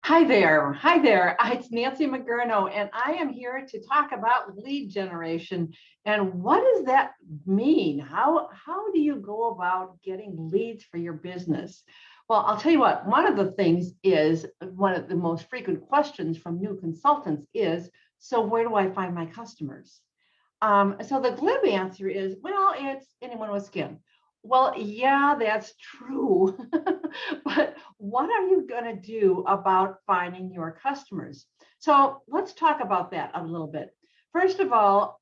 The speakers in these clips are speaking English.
Hi there. Hi there. It's Nancy McGurno, and I am here to talk about lead generation. And what does that mean? How do you go about getting leads for your business? Well, I'll tell you what, one of the things is one of the most frequent questions from new consultants is, so where do I find my customers? So the glib answer is, well, it's anyone with skin. Well, yeah, that's true. But what are you going to do about finding your customers? So let's talk about that a little bit. First of all,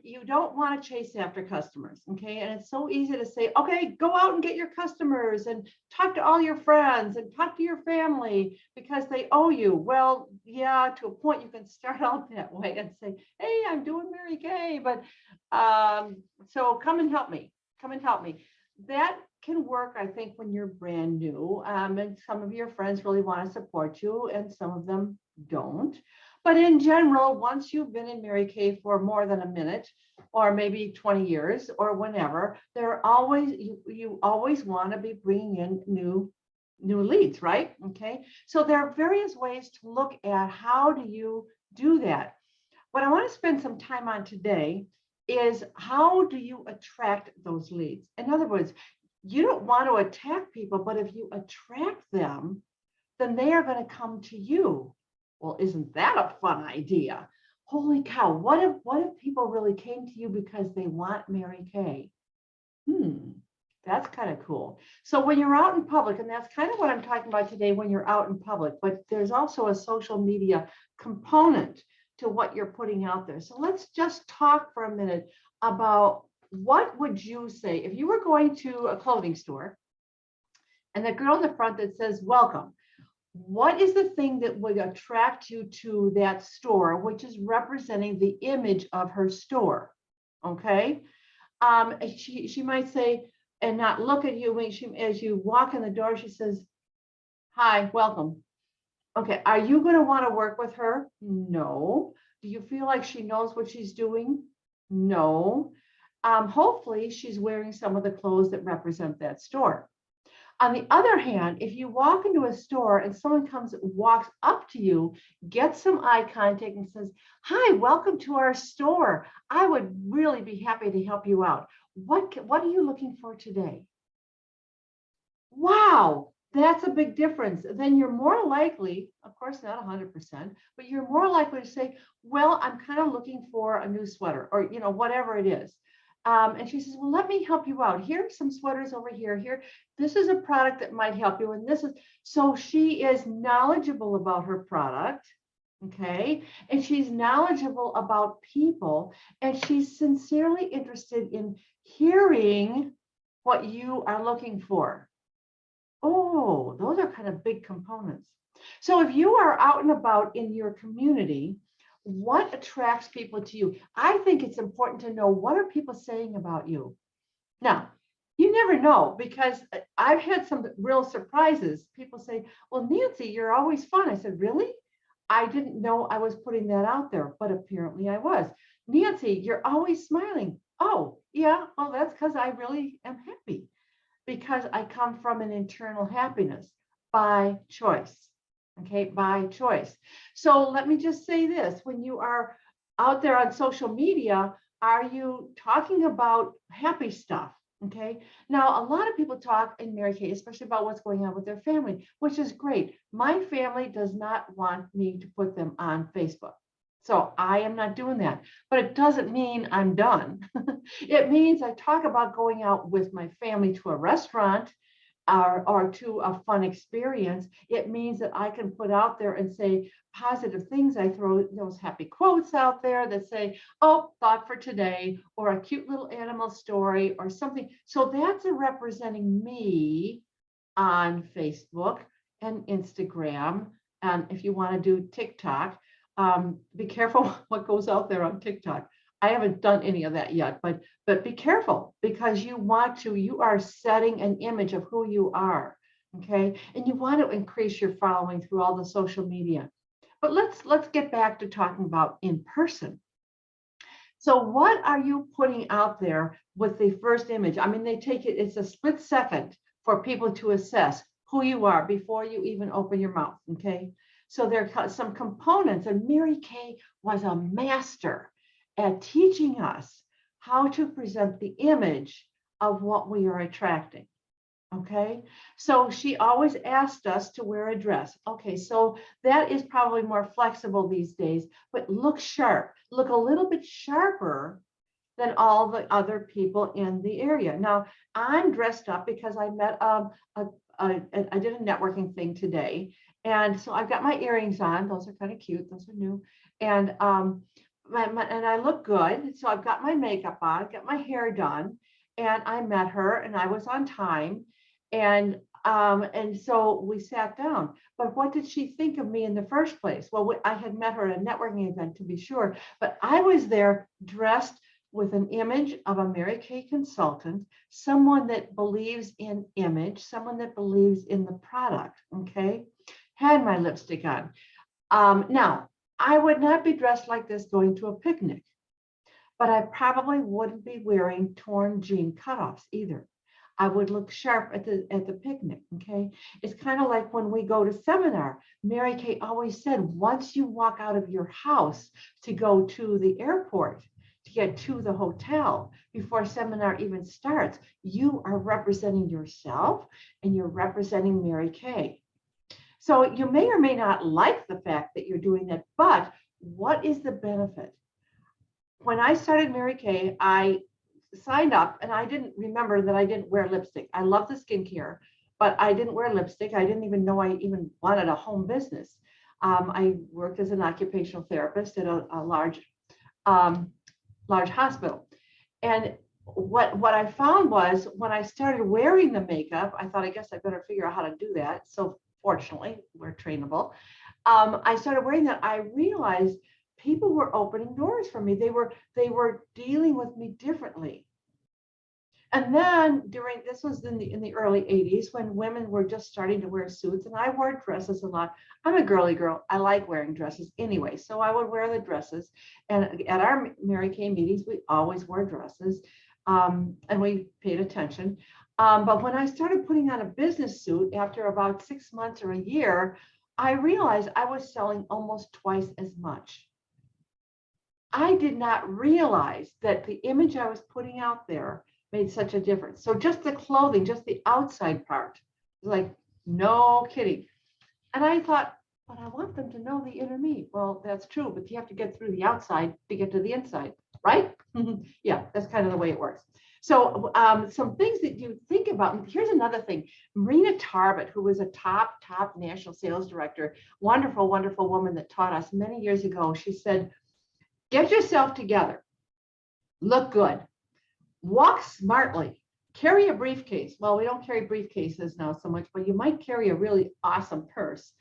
you don't want to chase after customers, okay? And it's so easy to say, okay, go out and get your customers and talk to all your friends and talk to your family because they owe you. Well, yeah, to a point, you can start out that way and say, hey, I'm doing Mary Kay, but so come and help me. Come and help me. That can work, I think, when you're brand new, and some of your friends really want to support you, and some of them don't. But in general, once you've been in Mary Kay for more than a minute, or maybe 20 years, or whenever, there are always you always want to be bringing in new leads, right? Okay, so there are various ways to look at how do you do that. What I want to spend some time on today is how do you attract those leads? In other words, you don't want to attack people, but if you attract them, then they are going to come to you. Well, isn't that a fun idea? Holy cow, what if people really came to you because they want Mary Kay? That's kind of cool. So when you're out in public, and that's kind of what I'm talking about today when you're out in public, but there's also a social media component to what you're putting out there. So let's just talk for a minute about what would you say if you were going to a clothing store and the girl in the front that says, welcome. What is the thing that would attract you to that store, which is representing the image of her store? Okay. She might say, and not look at you when as you walk in the door, she says, hi, welcome. Okay, are you going to want to work with her? No. Do you feel like she knows what she's doing? No. Hopefully she's wearing some of the clothes that represent that store. On the other hand, if you walk into a store and someone walks up to you, gets some eye contact and says, hi, welcome to our store. I would really be happy to help you out. What are you looking for today? Wow, that's a big difference. Then you're more likely, of course, not 100%, but you're more likely to say, well, I'm kind of looking for a new sweater or, whatever it is. And she says, well, let me help you out. Here's some sweaters over here. Here, this is a product that might help you. And this is, so she is knowledgeable about her product. Okay. And she's knowledgeable about people. And she's sincerely interested in hearing what you are looking for. Oh, those are kind of big components. So if you are out and about in your community, what attracts people to you? I think it's important to know what are people saying about you. Now, you never know because I've had some real surprises. People say, well, Nancy, you're always fun. I said, really? I didn't know I was putting that out there, but apparently I was. Nancy, you're always smiling. Oh, yeah, well, that's because I really am happy because I come from an internal happiness by choice. Okay, by choice. So let me just say this, when you are out there on social media, are you talking about happy stuff? Okay, now a lot of people talk in Mary Kay, especially about what's going on with their family, which is great. My family does not want me to put them on Facebook. So I am not doing that, but it doesn't mean I'm done. It means I talk about going out with my family to a restaurant or to a fun experience. It means that I can put out there and say positive things. I throw those happy quotes out there that say, oh, thought for today, or a cute little animal story or something. So that's representing me on Facebook and Instagram. And if you want to do TikTok, be careful what goes out there on TikTok. I haven't done any of that yet, but be careful because you are setting an image of who you are, okay? And you want to increase your following through all the social media. But let's get back to talking about in person. So what are you putting out there with the first image? I mean, it's a split second for people to assess who you are before you even open your mouth, okay? So there are some components, and Mary Kay was a master at teaching us how to present the image of what we are attracting. Okay, so she always asked us to wear a dress. Okay, so that is probably more flexible these days, but look sharp, look a little bit sharper than all the other people in the area. Now, I'm dressed up because I met I did a networking thing today. And so I've got my earrings on. Those are kind of cute. Those are new. And and I look good. So I've got my makeup on, got my hair done, and I met her and I was on time. And so we sat down. But what did she think of me in the first place? Well, I had met her at a networking event, to be sure, but I was there dressed with an image of a Mary Kay consultant, someone that believes in image, someone that believes in the product, okay? Had my lipstick on. Now, I would not be dressed like this going to a picnic, but I probably wouldn't be wearing torn jean cutoffs either. I would look sharp at the picnic, okay? It's kind of like when we go to seminar. Mary Kay always said, once you walk out of your house to go to the airport, to get to the hotel before seminar even starts, you are representing yourself and you're representing Mary Kay. So you may or may not like the fact that you're doing that, but what is the benefit? When I started Mary Kay, I signed up and I didn't remember that I didn't wear lipstick. I love the skincare, but I didn't wear lipstick. I didn't even know I even wanted a home business. I worked as an occupational therapist at a large hospital. And what I found was when I started wearing the makeup, I thought, I guess I better figure out how to do that. So fortunately, we're trainable. I started wearing that. I realized people were opening doors for me. They were dealing with me differently. And then this was in the early 80s when women were just starting to wear suits, and I wore dresses a lot. I'm a girly girl. I like wearing dresses anyway, so I would wear the dresses. And at our Mary Kay meetings, we always wore dresses, and we paid attention. But when I started putting on a business suit after about 6 months or a year, I realized I was selling almost twice as much. I did not realize that the image I was putting out there made such a difference. So just the clothing, just the outside part, like, no kidding. And I thought, but I want them to know the inner me. Well, that's true, but you have to get through the outside to get to the inside, right? Yeah, that's kind of the way it works. So some things that you think about, here's another thing. Marina Tarbett, who was a top national sales director, wonderful, wonderful woman that taught us many years ago. She said, get yourself together, look good, walk smartly, carry a briefcase. Well, we don't carry briefcases now so much, but you might carry a really awesome purse.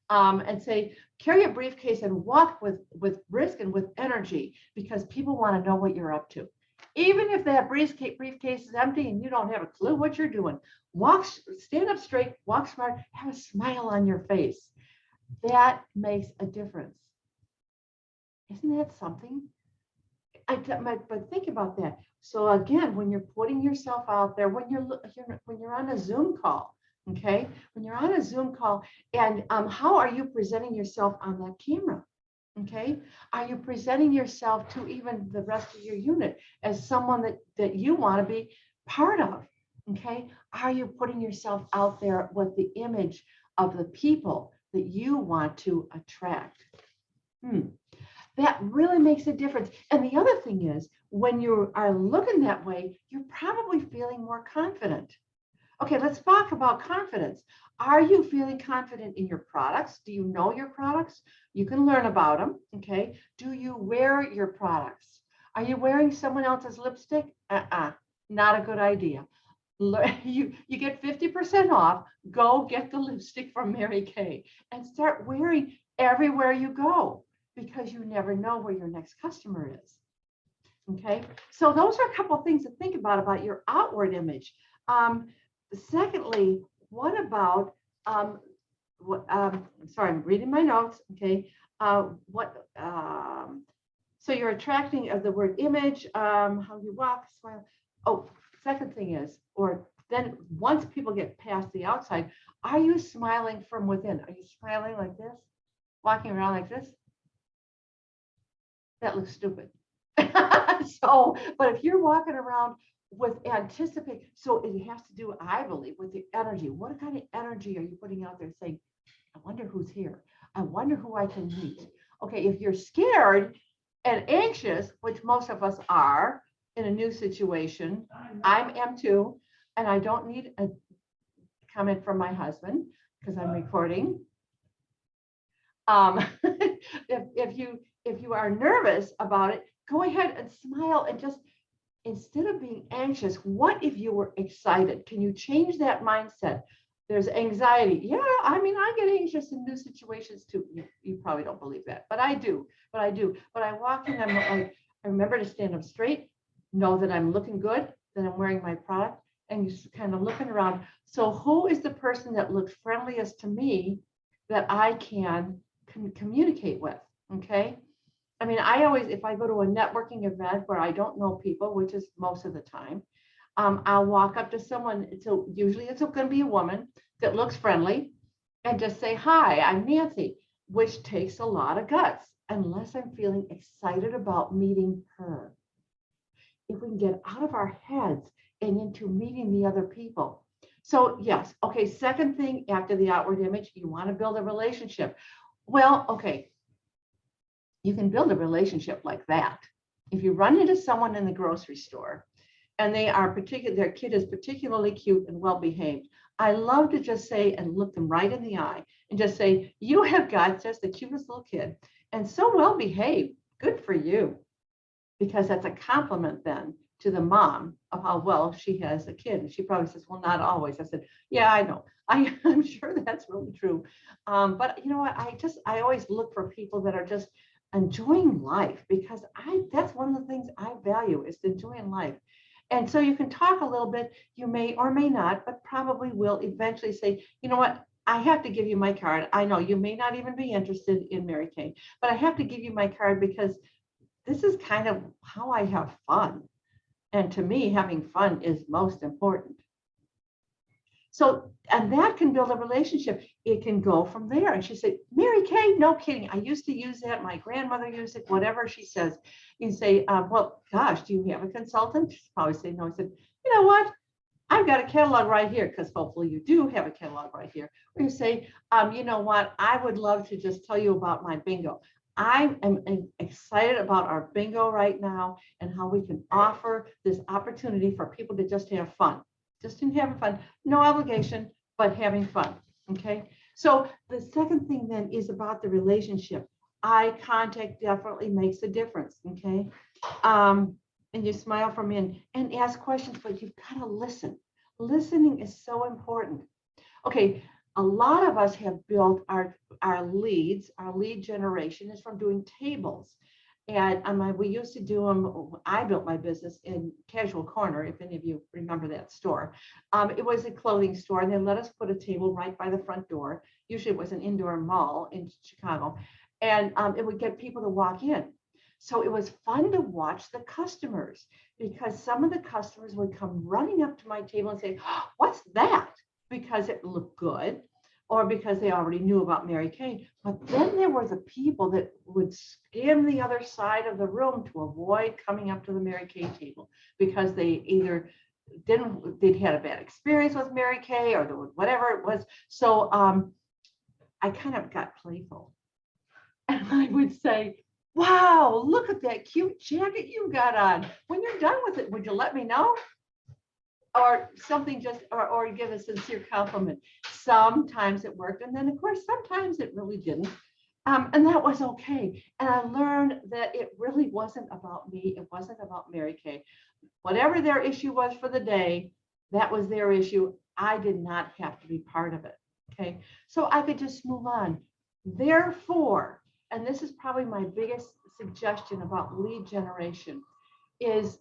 And say, carry a briefcase and walk with brisk and with energy, because people want to know what you're up to. Even if that briefcase is empty and you don't have a clue what you're doing, stand up straight, walk smart, have a smile on your face. That makes a difference. Isn't that something? But think about that. So again, when you're putting yourself out there, when you're on a Zoom call, okay, when you're on a Zoom call, and how are you presenting yourself on that camera? Okay, are you presenting yourself to even the rest of your unit as someone that you want to be part of? Okay, are you putting yourself out there with the image of the people that you want to attract? That really makes a difference. And the other thing is, when you are looking that way, you're probably feeling more confident. Okay, let's talk about confidence. Are you feeling confident in your products? Do you know your products? You can learn about them, okay? Do you wear your products? Are you wearing someone else's lipstick? Not a good idea. You get 50% off. Go get the lipstick from Mary Kay and start wearing everywhere you go, because you never know where your next customer is. Okay, so those are a couple of things to think about your outward image. Secondly, what about sorry, I'm reading my notes. Okay, so you're attracting of the word image, how you walk, smile. Oh, second thing is, or then once people get past the outside, are you smiling from within? Are you smiling like this? walking around like this, that looks stupid. So, but if you're walking around with anticipate, so it has to do, I believe, with the energy. What kind of energy are you putting out there saying, I wonder who's here. I wonder who I can meet. Okay, if you're scared and anxious, which most of us are in a new situation, I am too, and I don't need a comment from my husband because I'm recording. If you are nervous about it, go ahead and smile and just, instead of being anxious, what if you were excited? Can you change that mindset? There's anxiety. Yeah, I mean, I get anxious in new situations too. You probably don't believe that, but I do. But I walk in, I'm like, I remember to stand up straight, know that I'm looking good, that I'm wearing my product, and you kind of looking around. So who is the person that looks friendliest to me that I can communicate with? Okay. I mean, I always, if I go to a networking event where I don't know people, which is most of the time, I'll walk up to someone. So usually it's going to be a woman that looks friendly and just say, hi, I'm Nancy, which takes a lot of guts, unless I'm feeling excited about meeting her. If we can get out of our heads and into meeting the other people. So yes, okay, second thing after the outward image, you want to build a relationship. Well, okay, you can build a relationship like that. If you run into someone in the grocery store and their kid is particularly cute and well behaved, I love to just say and look them right in the eye and just say, you have got just the cutest little kid and so well behaved. Good for you. Because that's a compliment then to the mom of how well she has a kid. And she probably says, well, not always. I said, yeah, I know. I'm sure that's really true. But you know what? I always look for people that are just enjoying life, because that's one of the things I value, is enjoying life. And so you can talk a little bit, you may or may not, but probably will eventually say, you know what? I have to give you my card. I know you may not even be interested in Mary Kay, but I have to give you my card because this is kind of how I have fun. And to me, having fun is most important. So, and that can build a relationship. It can go from there. And she said, Mary Kay, no kidding. I used to use that. My grandmother used it, whatever she says. You say, well, gosh, do you have a consultant? She'd probably say no. I said, you know what? I've got a catalog right here, because hopefully you do have a catalog right here. Or you say, you know what? I would love to just tell you about my bingo. I am excited about our bingo right now and how we can offer this opportunity for people to just have fun. Just in having fun, no obligation, but having fun. Okay. So the second thing then is about the relationship. Eye contact definitely makes a difference. Okay. And you smile from in and ask questions, but you've got to listen. Listening is so important. Okay. A lot of us have built our leads. Our lead generation is from doing tables. And we used to do them. I built my business in Casual Corner, if any of you remember that store. It was a clothing store, and they let us put a table right by the front door. Usually it was an indoor mall in Chicago. And it would get people to walk in. So it was fun to watch the customers, because some of the customers would come running up to my table and say, oh, what's that? Because it looked good, or because they already knew about Mary Kay. But then there were the people that would skim the other side of the room to avoid coming up to the Mary Kay table, because they either they'd had a bad experience with Mary Kay, or whatever it was. So I kind of got playful. And I would say, wow, look at that cute jacket you got on. When you're done with it, would you let me know? Or something, just or give a sincere compliment. Sometimes it worked, and then of course sometimes it really didn't, and that was okay. And I learned that it really wasn't about me. It wasn't about Mary Kay. Whatever their issue was for the day, that was their issue. I did not have to be part of it. Okay, so I could just move on. Therefore, and this is probably my biggest suggestion about lead generation, is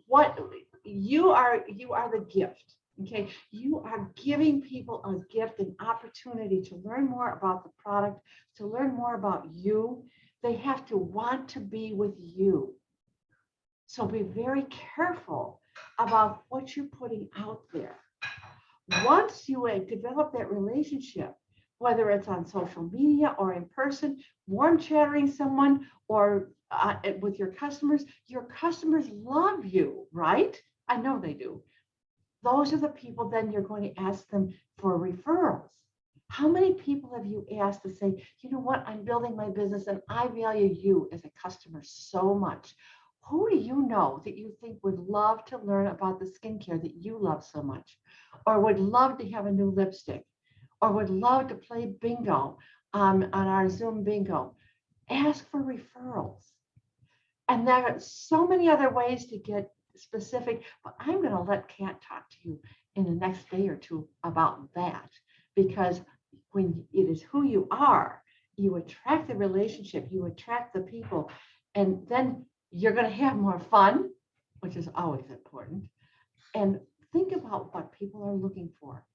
what you are the gift. Okay, you are giving people a gift, an opportunity to learn more about the product, to learn more about you. They have to want to be with you. So be very careful about what you're putting out there. Once you develop that relationship, whether it's on social media or in person, warm chattering someone or with your customers love you, right? I know they do. Those are the people then you're going to ask them for referrals. How many people have you asked to say, you know what, I'm building my business and I value you as a customer so much. Who do you know that you think would love to learn about the skincare that you love so much, or would love to have a new lipstick, or would love to play bingo on our Zoom bingo? Ask for referrals. And there are so many other ways to get specific, but I'm going to let Kat talk to you in the next day or two about that, because when it is who you are, you attract the relationship, you attract the people, and then you're going to have more fun, which is always important. And think about what people are looking for.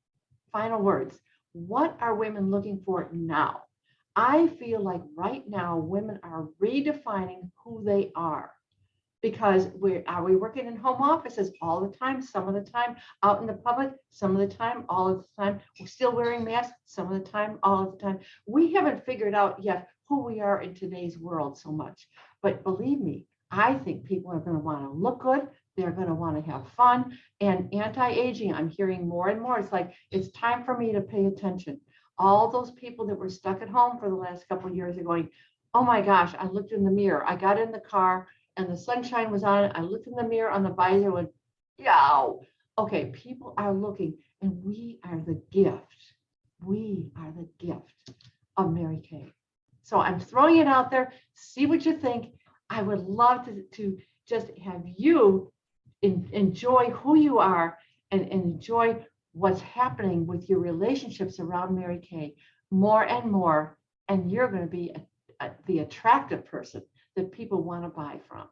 Final words. What are women looking for now? I feel like right now women are redefining who they are, because are we working in home offices all the time, some of the time, out in the public, some of the time, all of the time, we're still wearing masks, some of the time, all of the time. We haven't figured out yet who we are in today's world so much. But believe me, I think people are going to want to look good. They're going to want to have fun. And anti-aging, I'm hearing more and more. It's like, it's time for me to pay attention. All those people that were stuck at home for the last couple of years are going, oh my gosh, I looked in the mirror. I got in the car and the sunshine was on. I looked in the mirror on the visor and went, yow. Okay, people are looking, and we are the gift. We are the gift of Mary Kay. So I'm throwing it out there. See what you think. I would love to just have you enjoy who you are and enjoy what's happening with your relationships around Mary Kay more and more. And you're going to be the attractive person that people want to buy from.